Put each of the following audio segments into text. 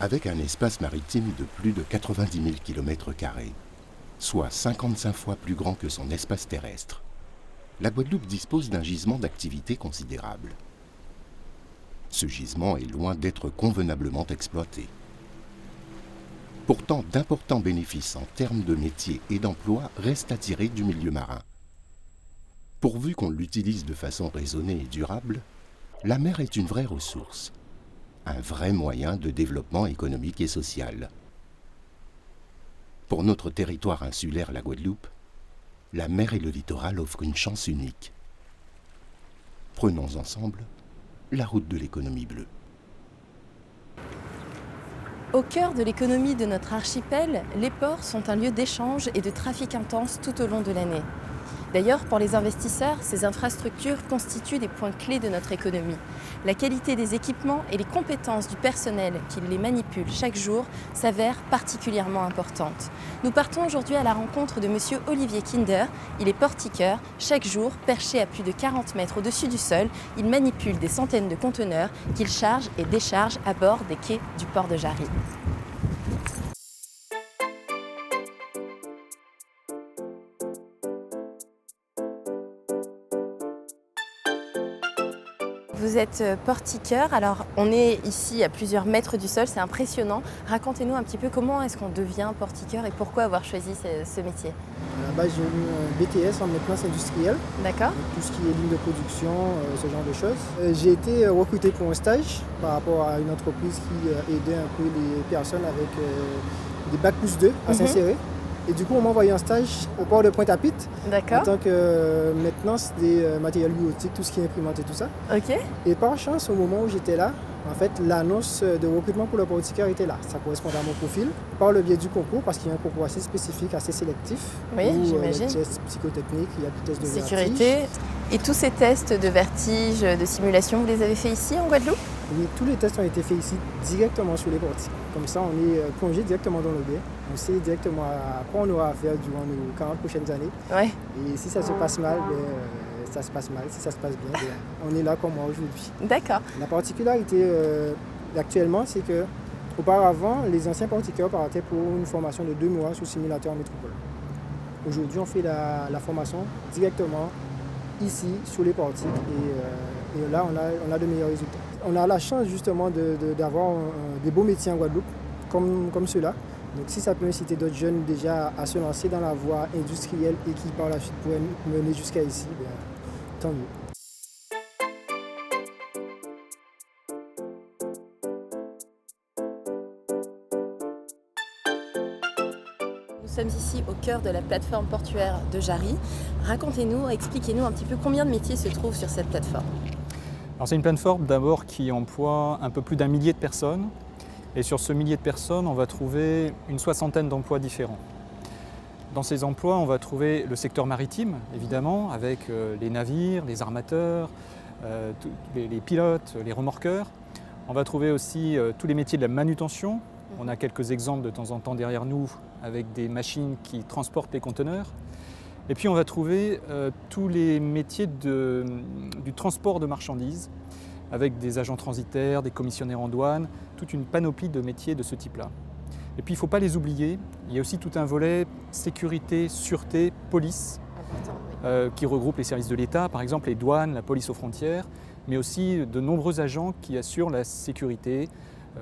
Avec un espace maritime de plus de 90 000 km², soit 55 fois plus grand que son espace terrestre, la Guadeloupe dispose d'un gisement d'activité considérable. Ce gisement est loin d'être convenablement exploité. Pourtant, d'importants bénéfices en termes de métiers et d'emplois restent à tirer du milieu marin. Pourvu qu'on l'utilise de façon raisonnée et durable, la mer est une vraie ressource, un vrai moyen de développement économique et social. Pour notre territoire insulaire, la Guadeloupe, la mer et le littoral offrent une chance unique. Prenons ensemble la route de l'économie bleue. Au cœur de l'économie de notre archipel, les ports sont un lieu d'échange et de trafic intense tout au long de l'année. D'ailleurs, pour les investisseurs, ces infrastructures constituent des points clés de notre économie. La qualité des équipements et les compétences du personnel qui les manipule chaque jour s'avèrent particulièrement importantes. Nous partons aujourd'hui à la rencontre de monsieur Olivier Kinder. Il est portiqueur. Chaque jour, perché à plus de 40 mètres au-dessus du sol, il manipule des centaines de conteneurs qu'il charge et décharge à bord des quais du port de Jarry. Vous êtes portiqueur, alors on est ici à plusieurs mètres du sol, c'est impressionnant. Racontez-nous un petit peu comment est-ce qu'on devient portiqueur et pourquoi avoir choisi ce métier. À la base, j'ai eu un BTS en maintenance industrielle. D'accord. Tout ce qui est ligne de production, ce genre de choses. J'ai été recruté pour un stage par rapport à une entreprise qui aidait un peu les personnes avec des bac plus 2 à s'insérer. Et du coup, on m'a envoyé en stage au port de Pointe-à-Pitre. D'accord. En tant que maintenance des matériels biotiques, tout ce qui est imprimante et tout ça. Ok. Et par chance, au moment où j'étais là, en fait, l'annonce de recrutement pour le portiqueur était là. Ça correspondait à mon profil. Par le biais du concours, parce qu'il y a un concours assez spécifique, assez sélectif. Oui, j'imagine. Il y a des tests psychotechniques, il y a des tests de sécurité. vertige. Et tous ces tests de vertige, de simulation, vous les avez faits ici en Guadeloupe? Oui, tous les tests ont été faits ici directement sur les portiques. Comme ça, on est plongé directement dans le bain. On sait directement à quoi on aura à faire durant nos 40 prochaines années. Ouais. Et si ça se passe mal, ça se passe mal. Si ça se passe bien, on est là comme moi aujourd'hui. D'accord. La particularité actuellement, c'est que auparavant, les anciens portiqueurs partaient pour une formation de 2 mois sous simulateur en métropole. Aujourd'hui, on fait la formation directement ici, sur les portiques. Et là, on a de meilleurs résultats. On a la chance justement d'avoir des beaux métiers en Guadeloupe, comme ceux-là. Donc si ça peut inciter d'autres jeunes déjà à se lancer dans la voie industrielle et qui par la suite pourraient mener jusqu'à ici, tant mieux. Nous sommes ici au cœur de la plateforme portuaire de Jarry. Racontez-nous, expliquez-nous un petit peu combien de métiers se trouvent sur cette plateforme. Alors c'est une plateforme d'abord qui emploie un peu plus d'1 millier de personnes. Et sur ce millier de personnes, on va trouver une 60aine d'emplois différents. Dans ces emplois, on va trouver le secteur maritime, évidemment, avec les navires, les armateurs, les pilotes, les remorqueurs. On va trouver aussi tous les métiers de la manutention. On a quelques exemples de temps en temps derrière nous avec des machines qui transportent les conteneurs. Et puis on va trouver tous les métiers du transport de marchandises, avec des agents transitaires, des commissionnaires en douane, toute une panoplie de métiers de ce type-là. Et puis il ne faut pas les oublier, il y a aussi tout un volet sécurité, sûreté, police, qui regroupe les services de l'État, par exemple les douanes, la police aux frontières, mais aussi de nombreux agents qui assurent la sécurité,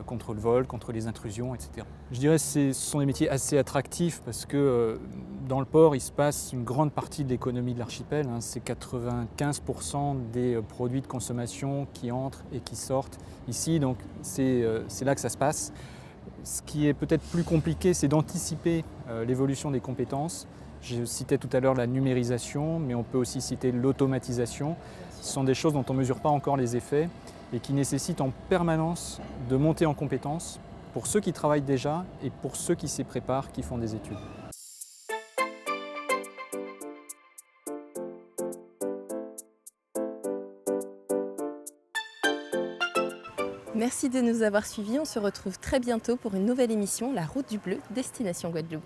contre le vol, contre les intrusions, etc. Je dirais que ce sont des métiers assez attractifs parce que dans le port, il se passe une grande partie de l'économie de l'archipel. C'est 95% des produits de consommation qui entrent et qui sortent ici, donc c'est là que ça se passe. Ce qui est peut-être plus compliqué, c'est d'anticiper l'évolution des compétences. Je citais tout à l'heure la numérisation, mais on peut aussi citer l'automatisation. Ce sont des choses dont on ne mesure pas encore les effets et qui nécessitent en permanence de monter en compétences pour ceux qui travaillent déjà et pour ceux qui s'y préparent, qui font des études. Merci de nous avoir suivis. On se retrouve très bientôt pour une nouvelle émission, La Route du Bleu, destination Guadeloupe.